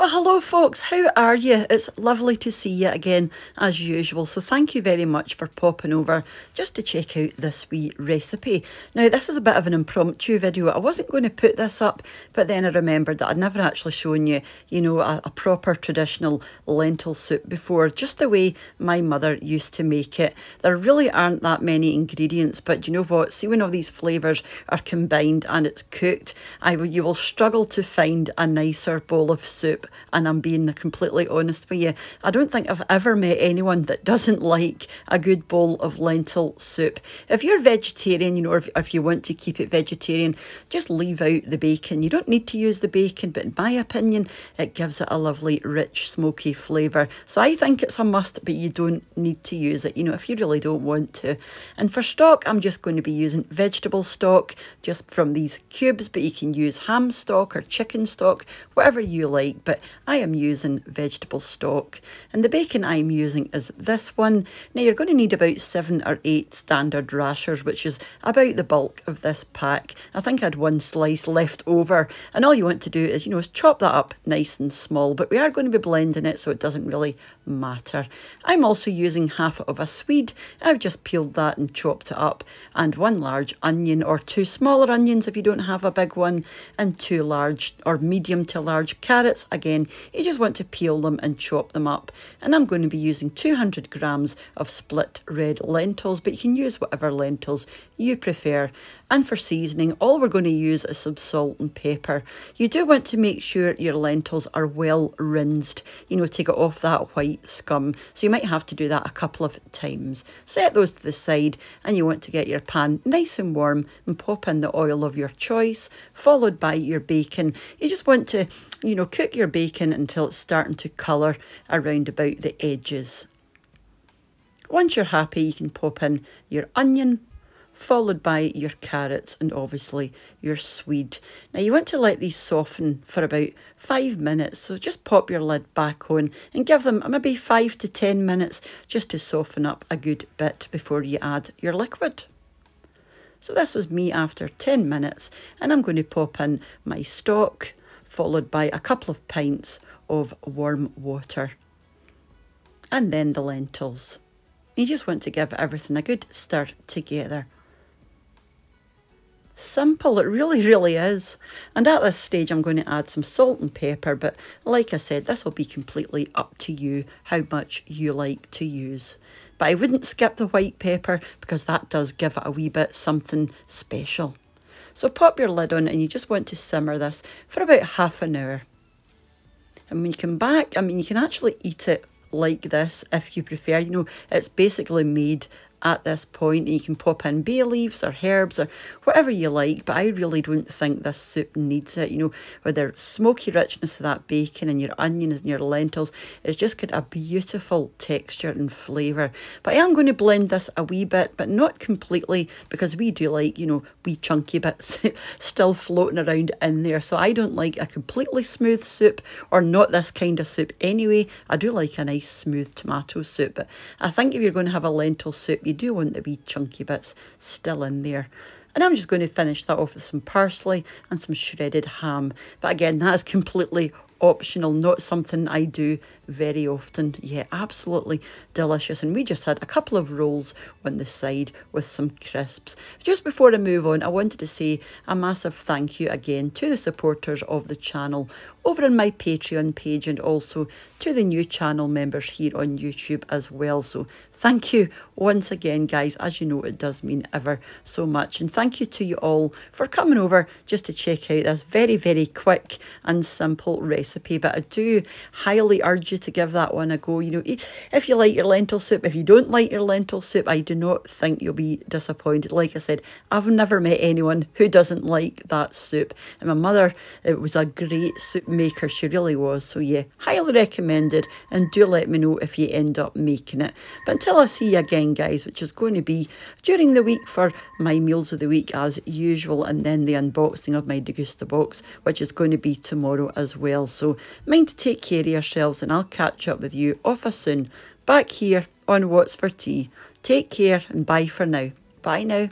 Well, hello folks, how are you? It's lovely to see you again as usual. So thank you very much for popping over just to check out this wee recipe. Now this is a bit of an impromptu video. I wasn't going to put this up, but then I remembered that I'd never actually shown you, a proper traditional lentil soup before, just the way my mother used to make it. There really aren't that many ingredients, but you know what? See, when all these flavours are combined and it's cooked, you will struggle to find a nicer bowl of soup. And I'm being completely honest with you. I don't think I've ever met anyone that doesn't like a good bowl of lentil soup. If you're vegetarian, or if you want to keep it vegetarian, just leave out the bacon. You don't need to use the bacon, but in my opinion, it gives it a lovely, rich, smoky flavour. So I think it's a must, but you don't need to use it, if you really don't want to. And for stock, I'm just going to be using vegetable stock, just from these cubes, but you can use ham stock or chicken stock, whatever you like. But I am using vegetable stock, and the bacon I'm using is this one. Now you're going to need about 7 or 8 standard rashers, which is about the bulk of this pack. I think I had one slice left over, and all you want to do is, is chop that up nice and small, but we are going to be blending it, so it doesn't really matter. I'm also using half of a swede. I've just peeled that and chopped it up, and 1 large onion, or 2 smaller onions if you don't have a big one, and 2 large or medium to large carrots. Again, you just want to peel them and chop them up. And I'm going to be using 200 grams of split red lentils, but you can use whatever lentils you prefer. And for seasoning, all we're going to use is some salt and pepper. You do want to make sure your lentils are well rinsed, to get off that white scum. So you might have to do that a couple of times. Set those to the side, and you want to get your pan nice and warm and pop in the oil of your choice, followed by your bacon. You just want to, cook your bacon until it's starting to colour around about the edges. Once you're happy, you can pop in your onion, followed by your carrots and obviously your swede. Now you want to let these soften for about 5 minutes, so just pop your lid back on and give them maybe 5 to 10 minutes just to soften up a good bit before you add your liquid. So this was me after 10 minutes, and I'm going to pop in my stock, followed by a couple of pints of warm water, and then the lentils. You just want to give everything a good stir together. Simple, it really is. And at this stage I'm going to add some salt and pepper, but like I said, this will be completely up to you how much you like to use. But I wouldn't skip the white pepper, because that does give it a wee bit something special. So pop your lid on, and you just want to simmer this for about half an hour. And when you come back, you can actually eat it like this if you prefer. It's basically made at this point. You can pop in bay leaves or herbs or whatever you like, but I really don't think this soup needs it. With the smoky richness of that bacon and your onions and your lentils, it's just got a beautiful texture and flavour. But I am going to blend this a wee bit, but not completely, because we do like, wee chunky bits still floating around in there. So I don't like a completely smooth soup, or not this kind of soup anyway. I do like a nice smooth tomato soup, but I think if you're going to have a lentil soup, you do want the wee chunky bits still in there. And I'm just going to finish that off with some parsley and some shredded ham. But again, that is completely optional, not something I do very often. Yeah, absolutely delicious. And we just had a couple of rolls on the side with some crisps. Just before I move on, I wanted to say a massive thank you again to the supporters of the channel over on my Patreon page, and also to the new channel members here on YouTube as well. So thank you once again, guys. As you know, it does mean ever so much. And thank you to you all for coming over just to check out this very quick and simple recipe. But I do highly urge you to give that one a go. If you like your lentil soup, if you don't like your lentil soup, I do not think you'll be disappointed. Like I said, I've never met anyone who doesn't like that soup. And my mother, it was a great soup maker, she really was. So yeah, highly recommended, and do let me know if you end up making it. But until I see you again, guys, which is going to be during the week for my meals of the week as usual, and then the unboxing of my Degusta box, which is going to be tomorrow as well. So mind to take care of yourselves, and I'll catch up with you off soon back here on What's for Tea. Take care, and bye for now. Bye now.